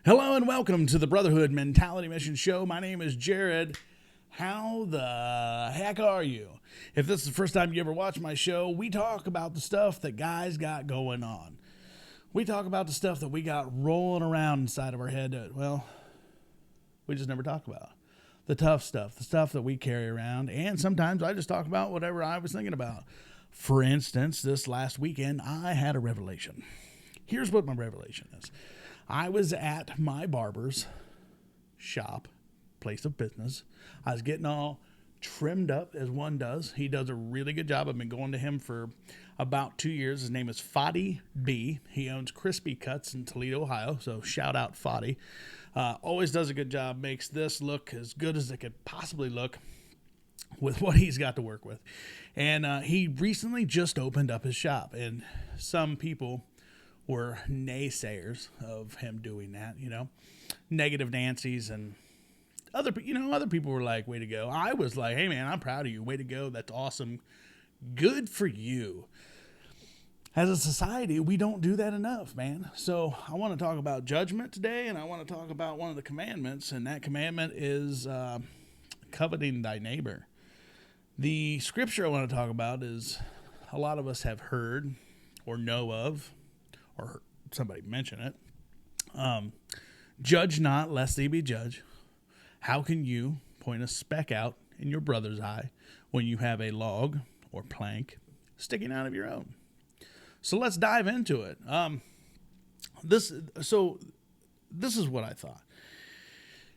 Hello and welcome to the Brotherhood Mentality Mission Show. My name is Jared. How the heck are you? If this is the first time you ever watch my show, we talk about the stuff that guys got going on. We talk about the stuff that we got rolling around inside of our head that, well, we just never talk about. The tough stuff, the stuff that we carry around, and sometimes I just talk about whatever I was thinking about. For instance, this last weekend, I had a revelation. Here's what my revelation is. I was at my barber's shop, place of business. I was getting all trimmed up as one does. He does a really good job. I've been going to him for about 2 years. His name is Foddy B. He owns Crispy Cuts in Toledo, Ohio. So shout out Foddy. Always does a good job. Makes this look as good as it could possibly look with what he's got to work with. And he recently just opened up his shop. And some people were naysayers of him doing that, negative Nancy's, and other people were like, way to go. I was like, hey man, I'm proud of you. Way to go. That's awesome. Good for you. As a society, we don't do that enough, man. So I want to talk about judgment today, and I want to talk about one of the commandments, and that commandment is coveting thy neighbor. The scripture I want to talk about is a lot of us have heard or know of, or somebody mention it. Judge not, lest ye be judged. How can you point a speck out in your brother's eye when you have a log or plank sticking out of your own? So let's dive into it. This is what I thought.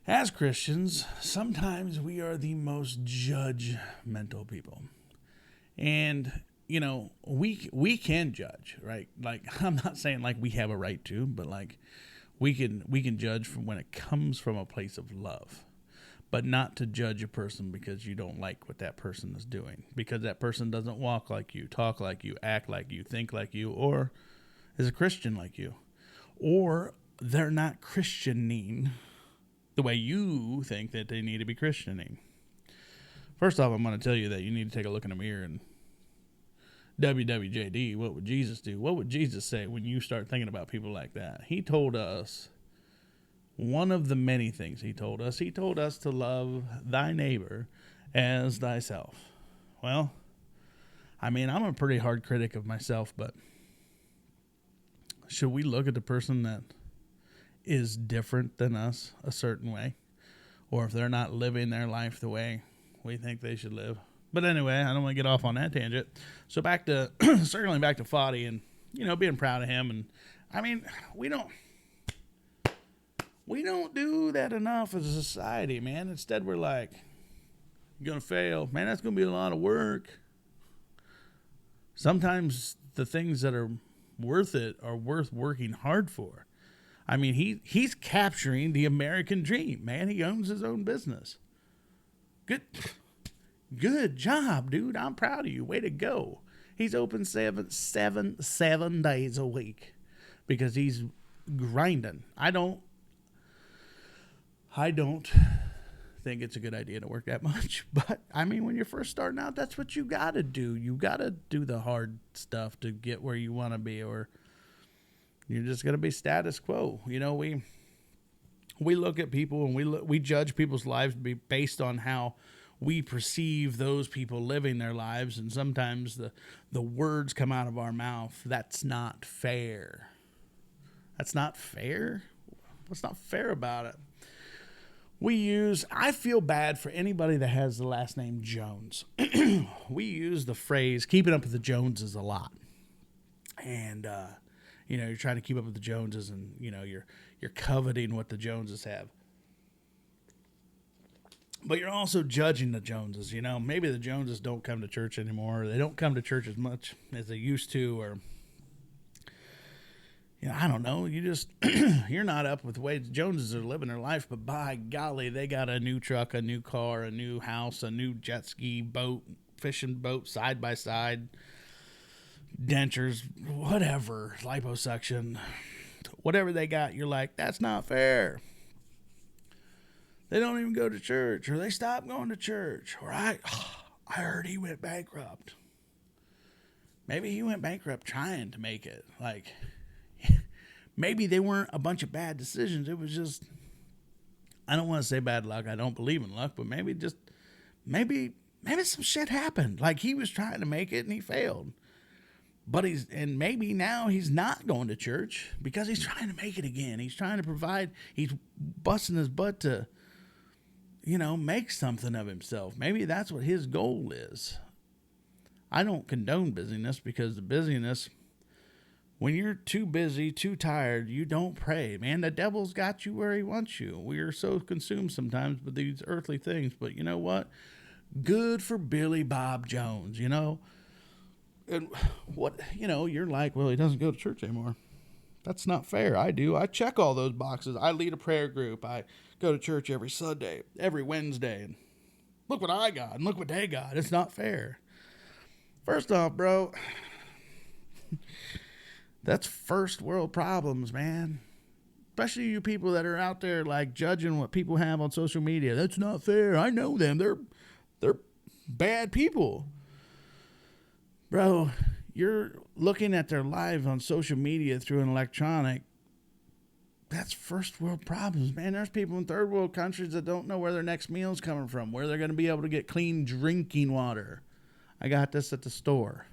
As Christians, sometimes we are the most judgmental people. And we can judge, right? Like, I'm not saying like we have a right to, but like we can judge from when it comes from a place of love, but not to judge a person because you don't like what that person is doing, because that person doesn't walk like you, talk like you, act like you, think like you, or is a Christian like you, or they're not Christianing the way you think that they need to be Christianing. First off, I'm going to tell you that you need to take a look in the mirror and WWJD, what would Jesus do? What would Jesus say when you start thinking about people like that? He told us one of the many things he told us to love thy neighbor as thyself. Well, I mean, I'm a pretty hard critic of myself, but should we look at the person that is different than us a certain way? Or if they're not living their life the way we think they should live? But anyway, I don't want to get off on that tangent. So back to circling back to Foddy and being proud of him. And I mean, we don't do that enough as a society, man. Instead, we're like, you're gonna fail, man. That's gonna be a lot of work. Sometimes the things that are worth it are worth working hard for. I mean, he's capturing the American dream, man. He owns his own business. Good job, dude. I'm proud of you. Way to go. He's open seven days a week because he's grinding. I don't think it's a good idea to work that much. But, I mean, when you're first starting out, that's what you got to do. You got to do the hard stuff to get where you want to be, or you're just going to be status quo. We look at people and we judge people's lives based on how we perceive those people living their lives, and sometimes the words come out of our mouth. That's not fair. That's not fair? What's not fair about it? I feel bad for anybody that has the last name Jones. We use the phrase keeping up with the Joneses a lot. And, you're trying to keep up with the Joneses, and, you're coveting what the Joneses have. But you're also judging the Joneses, Maybe the Joneses don't come to church anymore. Or they don't come to church as much as they used to. Or, I don't know. You just, you're not up with the way the Joneses are living their life. But by golly, they got a new truck, a new car, a new house, a new jet ski boat, fishing boat, side by side, dentures, whatever, liposuction, whatever they got. You're like, that's not fair. They don't even go to church, or they stopped going to church, or I heard he went bankrupt. Maybe he went bankrupt trying to make it. Like, maybe they weren't a bunch of bad decisions. It was just, I don't want to say bad luck. I don't believe in luck, but maybe some shit happened. Like he was trying to make it and he failed. But maybe now he's not going to church because he's trying to make it again. He's trying to provide, he's busting his butt to, make something of himself. Maybe that's what his goal is. I don't condone busyness, because the busyness, when you're too busy, too tired, you don't pray. Man, the devil's got you where he wants you. We are so consumed sometimes with these earthly things. But you know what? Good for Billy Bob Jones, And what, you're like, well, he doesn't go to church anymore. That's not fair. I do. I check all those boxes. I lead a prayer group. I go to church every Sunday, every Wednesday. And look what I got and look what they got. It's not fair. First off, bro, that's first world problems, man. Especially you people that are out there like judging what people have on social media. That's not fair. I know them. They're bad people. Bro, you're looking at their lives on social media through an electronic. That's first world problems, man. There's people in third world countries that don't know where their next meal's coming from, where they're going to be able to get clean drinking water. I got this at the store.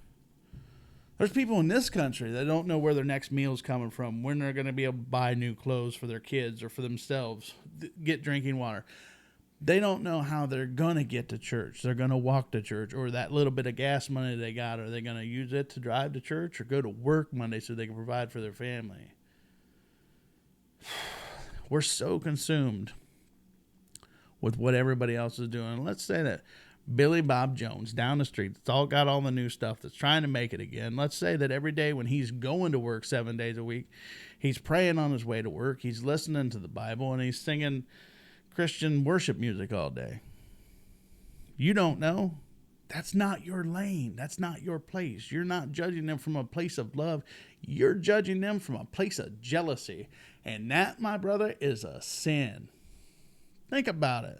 There's people in this country that don't know where their next meal's coming from, when they're going to be able to buy new clothes for their kids or for themselves, get drinking water. They don't know how they're going to get to church. They're going to walk to church, or that little bit of gas money they got, are they going to use it to drive to church or go to work Monday so they can provide for their family? We're so consumed with what everybody else is doing. Let's say that Billy Bob Jones down the street, that's all got all the new stuff, that's trying to make it again. Let's say that every day when he's going to work 7 days a week, he's praying on his way to work, he's listening to the Bible, and he's singing Christian worship music all day. You don't know. That's not your lane. That's not your place. You're not judging them from a place of love. You're judging them from a place of jealousy. And that, my brother, is a sin. Think about it.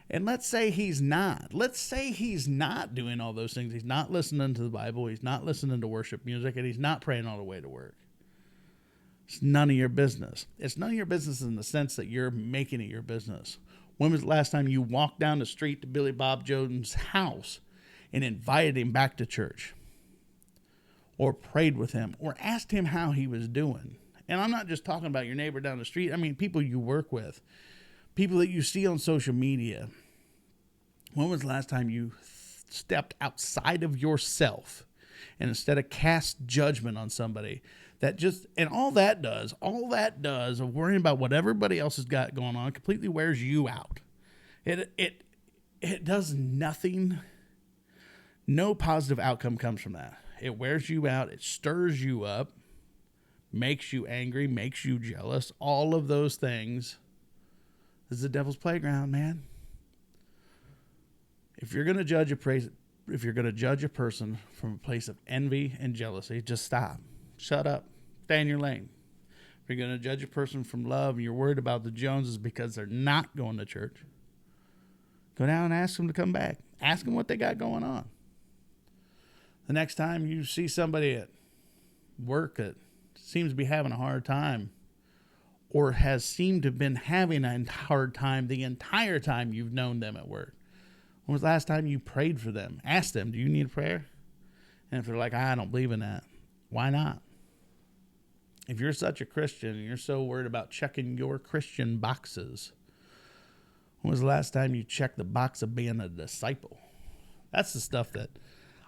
And let's say he's not. Let's say he's not doing all those things. He's not listening to the Bible. He's not listening to worship music. And he's not praying all the way to work. It's none of your business. It's none of your business in the sense that you're making it your business. When was the last time you walked down the street to Billy Bob Jones' house and invited him back to church? Or prayed with him? Or asked him how he was doing? And I'm not just talking about your neighbor down the street. I mean, people you work with. People that you see on social media. When was the last time you stepped outside of yourself and instead of cast judgment on somebody, that just, and all that does of worrying about what everybody else has got going on completely wears you out. It does nothing. No positive outcome comes from that. It wears you out. It stirs you up, makes you angry, makes you jealous. All of those things. This is the devil's playground, man. If you're going to judge a person from a place of envy and jealousy, just stop. Shut up. Stay in your lane. If you're going to judge a person from love and you're worried about the Joneses because they're not going to church, go down and ask them to come back. Ask them what they got going on. The next time you see somebody at work that seems to be having a hard time, or has seemed to have been having a hard time the entire time you've known them at work, when was the last time you prayed for them? Ask them, do you need a prayer? And if they're like, I don't believe in that, why not? If you're such a Christian and you're so worried about checking your Christian boxes, when was the last time you checked the box of being a disciple? That's the stuff that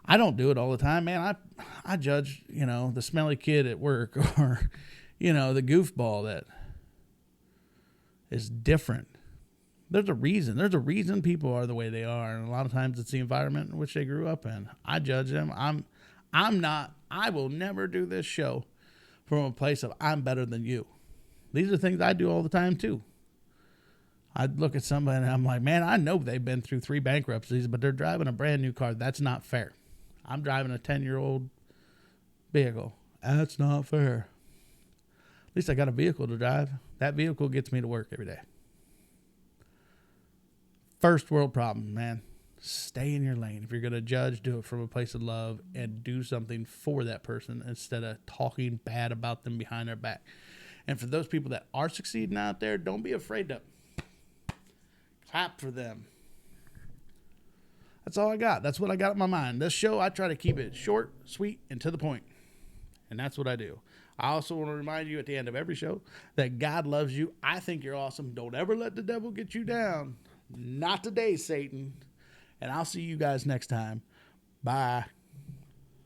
I don't do it all the time, man. I judge, the smelly kid at work, or, the goofball that is different. There's a reason. There's a reason people are the way they are. And a lot of times it's the environment in which they grew up in. I judge them. I will never do this show from a place of I'm better than you. These are things I do all the time too. I'd look at somebody and I'm like, man, I know they've been through 3 bankruptcies, but they're driving a brand new car. That's not fair. I'm driving a 10-year-old vehicle. That's not fair. At least I got a vehicle to drive. That vehicle gets me to work every day. First world problem, man. Stay in your lane. If you're going to judge, do it from a place of love, and do something for that person instead of talking bad about them behind their back. And for those people that are succeeding out there, don't be afraid to clap for them. That's all I got. That's what I got in my mind. This show, I try to keep it short, sweet, and to the point. And that's what I do. I also want to remind you at the end of every show that God loves you. I think you're awesome. Don't ever let the devil get you down. Not today, Satan. And I'll see you guys next time. Bye.